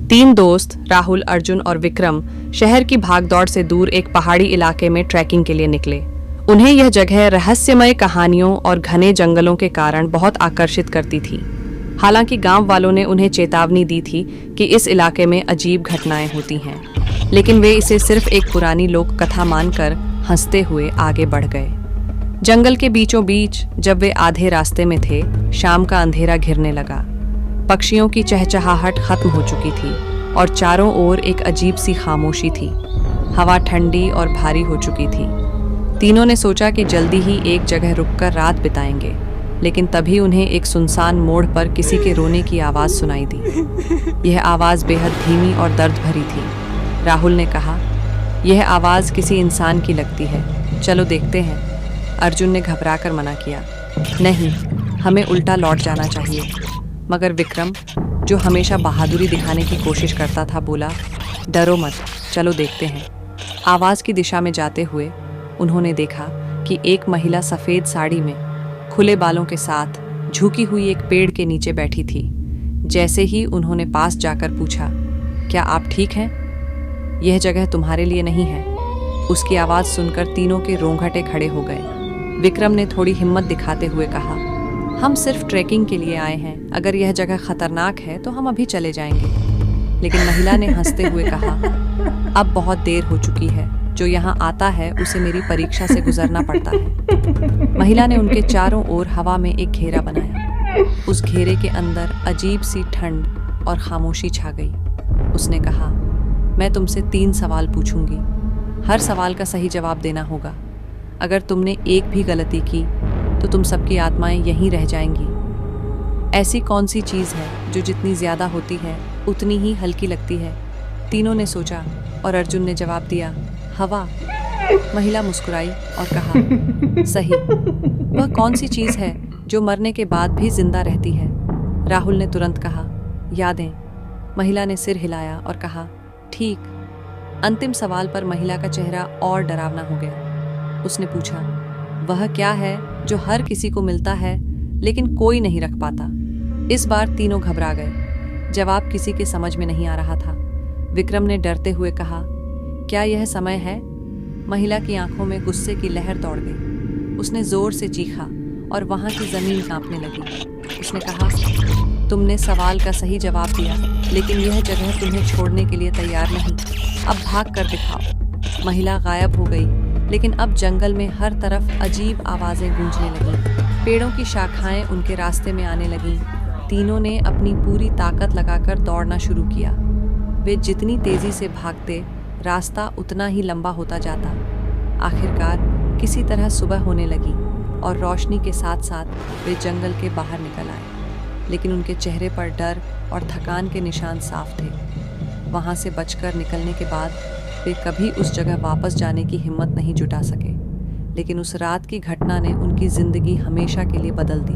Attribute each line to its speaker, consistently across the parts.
Speaker 1: तीन दोस्त राहुल, अर्जुन और विक्रम शहर की भागदौड़ से दूर एक पहाड़ी इलाके में ट्रैकिंग के लिए निकले। उन्हें यह जगह रहस्यमय कहानियों और घने जंगलों के कारण बहुत आकर्षित करती थी। हालांकि गांव वालों ने उन्हें चेतावनी दी थी कि इस इलाके में अजीब घटनाएं होती हैं, लेकिन वे इसे सिर्फ एक पुरानी लोक कथा मानकर हंसते हुए आगे बढ़ गए। जंगल के बीचों बीच जब वे आधे रास्ते में थे, शाम का अंधेरा घिरने लगा। पक्षियों की चहचहाहट खत्म हो चुकी थी और चारों ओर एक अजीब सी खामोशी थी। हवा ठंडी और भारी हो चुकी थी। तीनों ने सोचा कि जल्दी ही एक जगह रुककर रात बिताएंगे, लेकिन तभी उन्हें एक सुनसान मोड़ पर किसी के रोने की आवाज़ सुनाई दी। यह आवाज़ बेहद धीमी और दर्द भरी थी। राहुल ने कहा, यह आवाज़ किसी इंसान की लगती है, चलो देखते हैं। अर्जुन ने घबराकर मना किया, नहीं, हमें उल्टा लौट जाना चाहिए। मगर विक्रम, जो हमेशा बहादुरी दिखाने की कोशिश करता था, बोला, डरो मत, चलो देखते हैं। आवाज़ की दिशा में जाते हुए उन्होंने देखा कि एक महिला सफ़ेद साड़ी में खुले बालों के साथ झुकी हुई एक पेड़ के नीचे बैठी थी। जैसे ही उन्होंने पास जाकर पूछा, क्या आप ठीक हैं? यह जगह तुम्हारे लिए नहीं है। उसकी आवाज़ सुनकर तीनों के रोंगटे खड़े हो गए। विक्रम ने थोड़ी हिम्मत दिखाते हुए कहा, हम सिर्फ ट्रैकिंग के लिए आए हैं, अगर यह जगह खतरनाक है तो हम अभी चले जाएंगे। लेकिन महिला ने हंसते हुए कहा, अब बहुत देर हो चुकी है, जो यहाँ आता है उसे मेरी परीक्षा से गुजरना पड़ता है। महिला ने उनके चारों ओर हवा में एक घेरा बनाया। उस घेरे के अंदर अजीब सी ठंड और खामोशी छा गई। उसने कहा, मैं तुमसे 3 सवाल पूछूंगी, हर सवाल का सही जवाब देना होगा। अगर तुमने एक भी गलती की तो तुम सबकी आत्माएं यहीं रह जाएंगी। ऐसी कौन सी चीज़ है जो जितनी ज़्यादा होती है उतनी ही हल्की लगती है? तीनों ने सोचा और अर्जुन ने जवाब दिया, हवा। महिला मुस्कुराई और कहा, सही। वह कौन सी चीज़ है जो मरने के बाद भी जिंदा रहती है? राहुल ने तुरंत कहा, यादें। महिला ने सिर हिलाया और कहा, ठीक। अंतिम सवाल पर महिला का चेहरा और डरावना हो गया। उसने पूछा, वह क्या है जो हर किसी को मिलता है लेकिन कोई नहीं रख पाता? इस बार तीनों घबरा गए। जवाब किसी के समझ में नहीं आ रहा था। विक्रम ने डरते हुए कहा, क्या यह समय है? महिला की आंखों में गुस्से की लहर दौड़ गई। उसने जोर से चीखा और वहां की जमीन कांपने लगी। उसने कहा, तुमने सवाल का सही जवाब दिया, लेकिन यह जगह तुम्हें छोड़ने के लिए तैयार नहीं। अब भाग कर दिखाओ। महिला गायब हो गई, लेकिन अब जंगल में हर तरफ अजीब आवाज़ें गूंजने लगीं। पेड़ों की शाखाएं उनके रास्ते में आने लगीं। तीनों ने अपनी पूरी ताकत लगाकर दौड़ना शुरू किया। वे जितनी तेज़ी से भागते, रास्ता उतना ही लंबा होता जाता। आखिरकार किसी तरह सुबह होने लगी और रोशनी के साथ साथ वे जंगल के बाहर निकल आए। लेकिन उनके चेहरे पर डर और थकान के निशान साफ थे। वहाँ से बचकर निकलने के बाद वे कभी उस जगह वापस जाने की हिम्मत नहीं जुटा सके। लेकिन उस रात की घटना ने उनकी ज़िंदगी हमेशा के लिए बदल दी।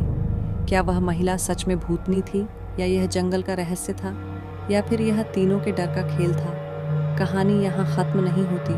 Speaker 1: क्या वह महिला सच में भूतनी थी, या यह जंगल का रहस्य था, या फिर यह तीनों के डर का खेल था? कहानी यहाँ ख़त्म नहीं होती।